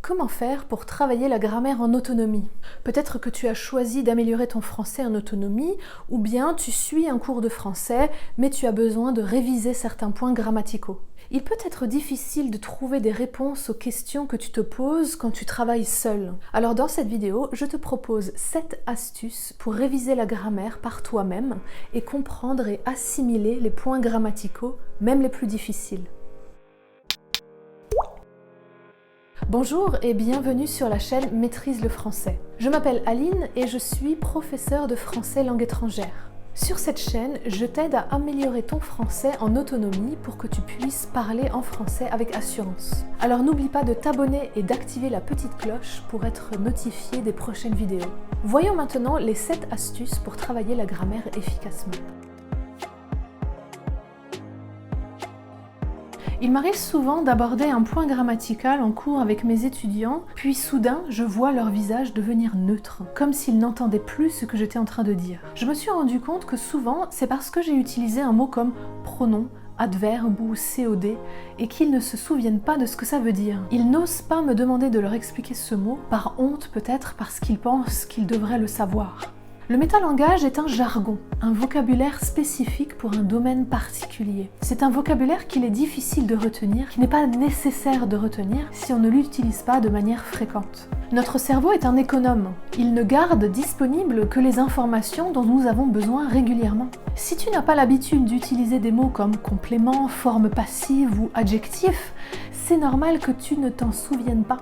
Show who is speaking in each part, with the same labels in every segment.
Speaker 1: Comment faire pour travailler la grammaire en autonomie? Peut-être que tu as choisi d'améliorer ton français en autonomie, ou bien tu suis un cours de français, mais tu as besoin de réviser certains points grammaticaux. Il peut être difficile de trouver des réponses aux questions que tu te poses quand tu travailles seul. Alors dans cette vidéo, je te propose 7 astuces pour réviser la grammaire par toi-même et comprendre et assimiler les points grammaticaux, même les plus difficiles. Bonjour et bienvenue sur la chaîne Maîtrise le français. Je m'appelle Aline et je suis professeure de français langue étrangère. Sur cette chaîne, je t'aide à améliorer ton français en autonomie pour que tu puisses parler en français avec assurance. Alors n'oublie pas de t'abonner et d'activer la petite cloche pour être notifié des prochaines vidéos. Voyons maintenant les 7 astuces pour travailler la grammaire efficacement. Il m'arrive souvent d'aborder un point grammatical en cours avec mes étudiants, puis soudain, je vois leur visage devenir neutre, comme s'ils n'entendaient plus ce que j'étais en train de dire. Je me suis rendu compte que souvent, c'est parce que j'ai utilisé un mot comme pronom, adverbe ou COD, et qu'ils ne se souviennent pas de ce que ça veut dire. Ils n'osent pas me demander de leur expliquer ce mot, par honte peut-être parce qu'ils pensent qu'ils devraient le savoir. Le métalangage est un jargon, un vocabulaire spécifique pour un domaine particulier. C'est un vocabulaire qu'il est difficile de retenir, qui n'est pas nécessaire de retenir si on ne l'utilise pas de manière fréquente. Notre cerveau est un économe. Il ne garde disponibles que les informations dont nous avons besoin régulièrement. Si tu n'as pas l'habitude d'utiliser des mots comme complément, forme passive ou adjectif, c'est normal que tu ne t'en souviennes pas.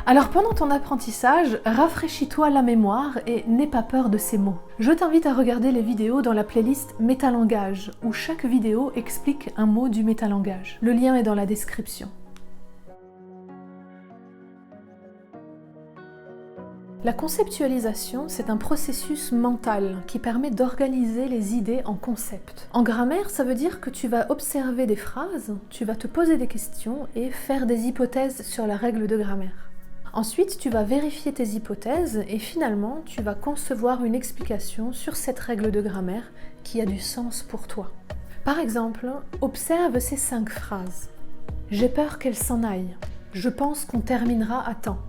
Speaker 1: Alors pendant ton apprentissage, rafraîchis-toi la mémoire et n'aie pas peur de ces mots. Je t'invite à regarder les vidéos dans la playlist Métalangage, où chaque vidéo explique un mot du métalangage. Le lien est dans la description. La conceptualisation, c'est un processus mental qui permet d'organiser les idées en concepts. En grammaire, ça veut dire que tu vas observer des phrases, tu vas te poser des questions et faire des hypothèses sur la règle de grammaire. Ensuite, tu vas vérifier tes hypothèses et finalement, tu vas concevoir une explication sur cette règle de grammaire qui a du sens pour toi. Par exemple, observe ces 5 phrases. J'ai peur qu'elle s'en aille. Je pense qu'on terminera à temps.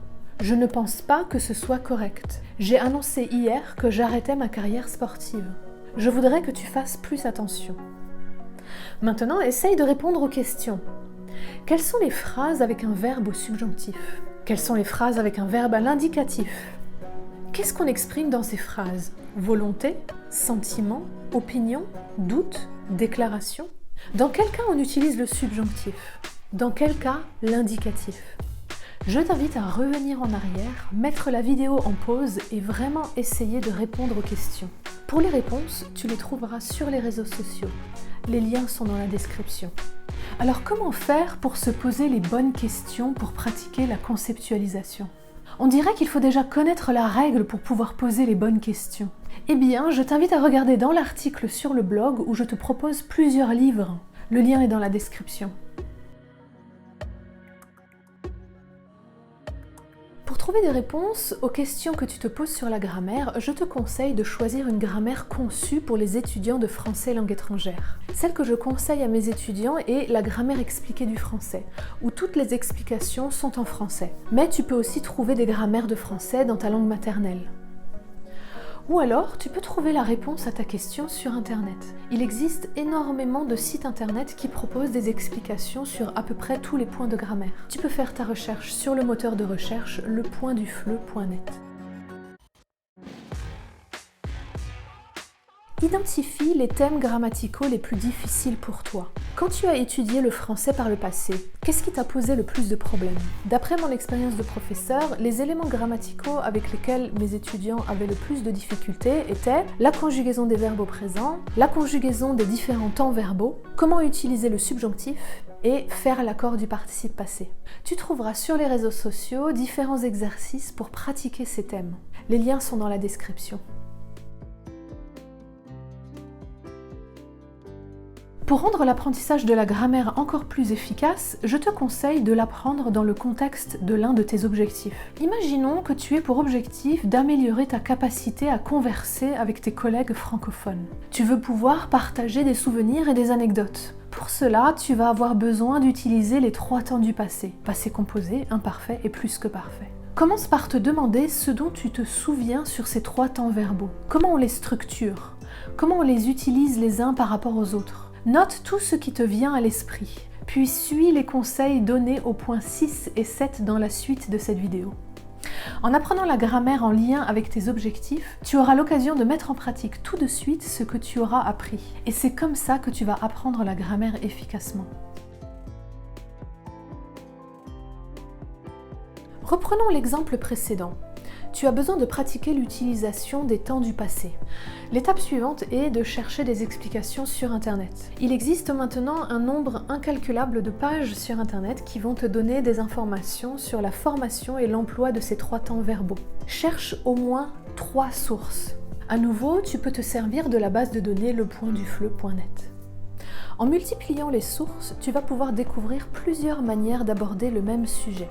Speaker 1: Je ne pense pas que ce soit correct. J'ai annoncé hier que j'arrêtais ma carrière sportive. Je voudrais que tu fasses plus attention. Maintenant, essaye de répondre aux questions. Quelles sont les phrases avec un verbe au subjonctif ? Quelles sont les phrases avec un verbe à l'indicatif? Qu'est-ce qu'on exprime dans ces phrases? Volonté, sentiment, opinion, doute, déclaration? Dans quel cas on utilise le subjonctif? Dans quel cas l'indicatif? Je t'invite à revenir en arrière, mettre la vidéo en pause et vraiment essayer de répondre aux questions. Pour les réponses, tu les trouveras sur les réseaux sociaux. Les liens sont dans la description. Alors comment faire pour se poser les bonnes questions pour pratiquer la conceptualisation? On dirait qu'il faut déjà connaître la règle pour pouvoir poser les bonnes questions. Eh bien, je t'invite à regarder dans l'article sur le blog où je te propose plusieurs livres. Le lien est dans la description. Pour trouver des réponses aux questions que tu te poses sur la grammaire, je te conseille de choisir une grammaire conçue pour les étudiants de français langue étrangère. Celle que je conseille à mes étudiants est la grammaire expliquée du français, où toutes les explications sont en français. Mais tu peux aussi trouver des grammaires de français dans ta langue maternelle. Ou alors, tu peux trouver la réponse à ta question sur Internet. Il existe énormément de sites Internet qui proposent des explications sur à peu près tous les points de grammaire. Tu peux faire ta recherche sur le moteur de recherche lepointdufleu.net. Identifie les thèmes grammaticaux les plus difficiles pour toi. Quand tu as étudié le français par le passé, qu'est-ce qui t'a posé le plus de problèmes? D'après mon expérience de professeur, les éléments grammaticaux avec lesquels mes étudiants avaient le plus de difficultés étaient la conjugaison des verbes au présent, la conjugaison des différents temps verbaux, comment utiliser le subjonctif et faire l'accord du participe passé. Tu trouveras sur les réseaux sociaux différents exercices pour pratiquer ces thèmes. Les liens sont dans la description. Pour rendre l'apprentissage de la grammaire encore plus efficace, je te conseille de l'apprendre dans le contexte de l'un de tes objectifs. Imaginons que tu aies pour objectif d'améliorer ta capacité à converser avec tes collègues francophones. Tu veux pouvoir partager des souvenirs et des anecdotes. Pour cela, tu vas avoir besoin d'utiliser les 3 temps du passé: passé composé, imparfait et plus que parfait. Commence par te demander ce dont tu te souviens sur ces 3 temps verbaux. Comment on les structure? Comment on les utilise les uns par rapport aux autres? Note tout ce qui te vient à l'esprit, puis suis les conseils donnés aux points 6 et 7 dans la suite de cette vidéo. En apprenant la grammaire en lien avec tes objectifs, tu auras l'occasion de mettre en pratique tout de suite ce que tu auras appris. Et c'est comme ça que tu vas apprendre la grammaire efficacement. Reprenons l'exemple précédent. Tu as besoin de pratiquer l'utilisation des temps du passé. L'étape suivante est de chercher des explications sur Internet. Il existe maintenant un nombre incalculable de pages sur Internet qui vont te donner des informations sur la formation et l'emploi de ces 3 temps verbaux. Cherche au moins 3 sources. À nouveau, tu peux te servir de la base de données lepointdufleu.net. En multipliant les sources, tu vas pouvoir découvrir plusieurs manières d'aborder le même sujet.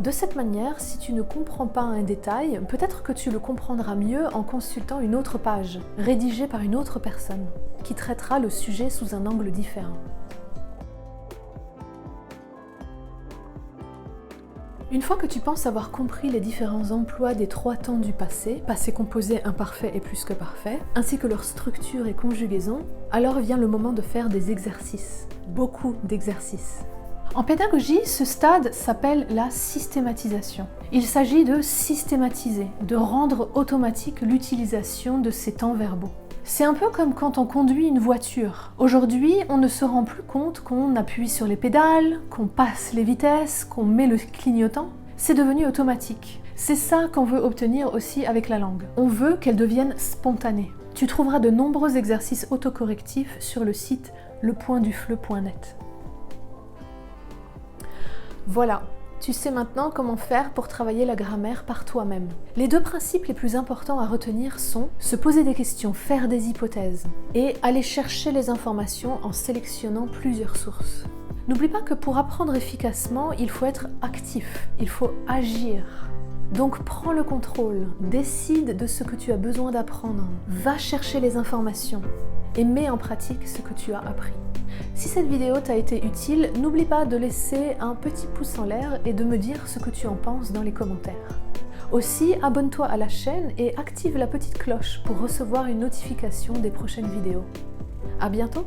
Speaker 1: De cette manière, si tu ne comprends pas un détail, peut-être que tu le comprendras mieux en consultant une autre page, rédigée par une autre personne, qui traitera le sujet sous un angle différent. Une fois que tu penses avoir compris les différents emplois des 3 temps du passé, passé composé, imparfait et plus que parfait, ainsi que leur structure et conjugaison, alors vient le moment de faire des exercices. Beaucoup d'exercices. En pédagogie, ce stade s'appelle la systématisation. Il s'agit de systématiser, de rendre automatique l'utilisation de ces temps verbaux. C'est un peu comme quand on conduit une voiture. Aujourd'hui, on ne se rend plus compte qu'on appuie sur les pédales, qu'on passe les vitesses, qu'on met le clignotant. C'est devenu automatique. C'est ça qu'on veut obtenir aussi avec la langue. On veut qu'elle devienne spontanée. Tu trouveras de nombreux exercices autocorrectifs sur le site lepointdufleu.net. Voilà, tu sais maintenant comment faire pour travailler la grammaire par toi-même. Les 2 principes les plus importants à retenir sont se poser des questions, faire des hypothèses et aller chercher les informations en sélectionnant plusieurs sources. N'oublie pas que pour apprendre efficacement, il faut être actif, il faut agir. Donc prends le contrôle, décide de ce que tu as besoin d'apprendre, va chercher les informations et mets en pratique ce que tu as appris. Si cette vidéo t'a été utile, n'oublie pas de laisser un petit pouce en l'air et de me dire ce que tu en penses dans les commentaires. Aussi, abonne-toi à la chaîne et active la petite cloche pour recevoir une notification des prochaines vidéos. À bientôt!